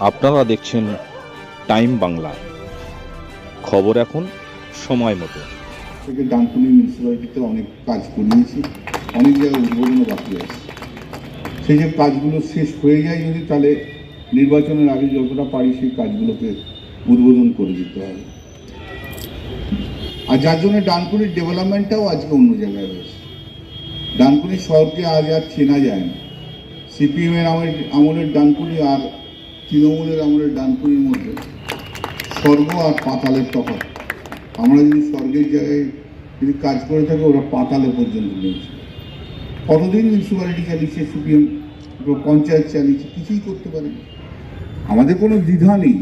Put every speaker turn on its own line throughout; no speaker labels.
আপনারা দেখছেন টাইম বাংলা, খবর এখন সময় মতো।
থেকে ডানকুনি মিউনিসিপ্যালিটিতে অনেক কাজ করিয়েছি, অনেক জায়গায় উদ্বোধনও বাকি আছে। সেই যে কাজগুলো শেষ হয়ে যায় যদি, তাহলে নির্বাচনের আগে যতটা পারি সেই কাজগুলোকে উদ্বোধন করে দিতে হবে। আর যার জন্য ডানকুনির ডেভেলপমেন্টটাও আজকে অন্য জায়গায় রয়েছে। ডানকুনি শহরকে আজ আর চেনা যায় না। সিপিএমের আমলের ডানকুনি আর তৃণমূলের আমলের ডানকুনির মধ্যে স্বর্গ আর পাতালের তফাৎ। আমরা যদি স্বর্গের জায়গায় যদি কাজ করে থাকি, ওরা পাতালে পর্যন্ত নিয়েছে। কতদিন মিউনিসিপ্যালিটি চালিয়েছে সিপিএম, পঞ্চায়েত চালিয়েছে, কিছুই করতে পারেনি। আমাদের কোনো দ্বিধা নেই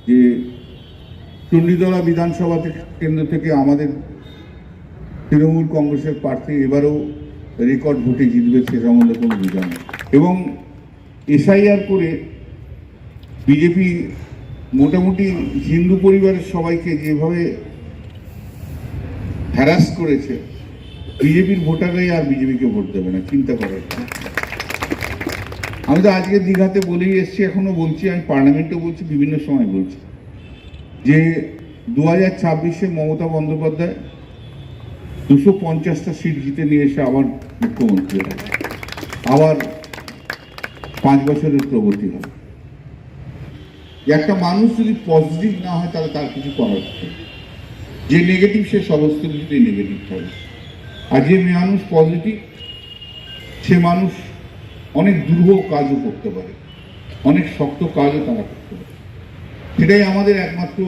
যে চণ্ডীতলা বিধানসভা কেন্দ্র থেকে আমাদের তৃণমূল কংগ্রেসের প্রার্থী এবারও রেকর্ড ভোটে জিতবে, সে সম্বন্ধে কোনো দ্বিধা নেই। এবং এসআইআর করে বিজেপি মোটামুটি হিন্দু পরিবারের সবাইকে যেভাবে হ্যারাস করেছে, বিজেপির ভোটাররাই আর বিজেপিকে ভোট দেবে না, চিন্তা করার। আমি তো আজকে দীঘাতে বলেই এসছি, এখনো বলছি, আমি পার্লামেন্টে বলছি, বিভিন্ন সময় বলছি যে 2026-এ মমতা বন্দ্যোপাধ্যায় 250টা সিট জিতে নিয়ে এসে আবার মুখ্যমন্ত্রী হবে, আবার 5 বছরের প্রগতি হবে। একটা মানুষ যদি পজিটিভ না হয় তাহলে তার কিছু করার থাকে, যে নেগেটিভ সে সমস্ত কিছুতেই নেগেটিভ থাকে। আর যে মানুষ পজিটিভ সে মানুষ অনেক দুর্বহ কাজও করতে পারে, অনেক শক্ত কাজও তারা করতে পারে। সেটাই আমাদের একমাত্র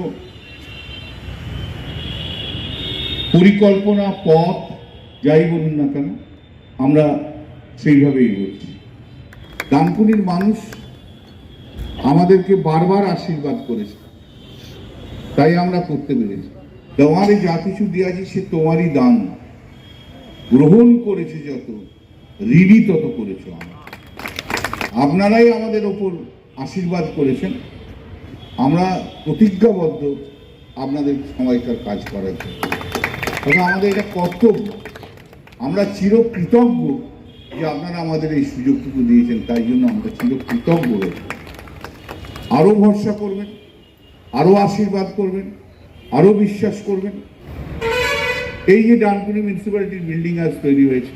পরিকল্পনা, পথ যাই বলুন না কেন, আমরা সেইভাবেই এগোচ্ছি। ডানকুনির মানুষ আমাদেরকে বারবার আশীর্বাদ করেছে, তাই আমরা করতে পেরেছি। তোমারই যা কিছু দিয়েছি সে তোমারই দান, গ্রহণ করেছে যত, ঋণী তত করেছ। আপনারাই আমাদের ওপর আশীর্বাদ করেছেন, আমরা প্রতিজ্ঞাবদ্ধ আপনাদের সময়কার কাজ করার জন্য। তবে আমাদের এটা কর্তব্য, আমরা চিরকৃতজ্ঞ যে আপনারা আমাদের এই সুযোগটুকু দিয়েছেন, তাই জন্য আমরা চিরকৃতজ্ঞ রয়েছি। আরও ভরসা করবেন, আরও আশীর্বাদ করবেন, আরও বিশ্বাস করবেন। এই যে ডানকুনি মিউনিসিপ্যালিটির বিল্ডিং আজ তৈরি হয়েছে,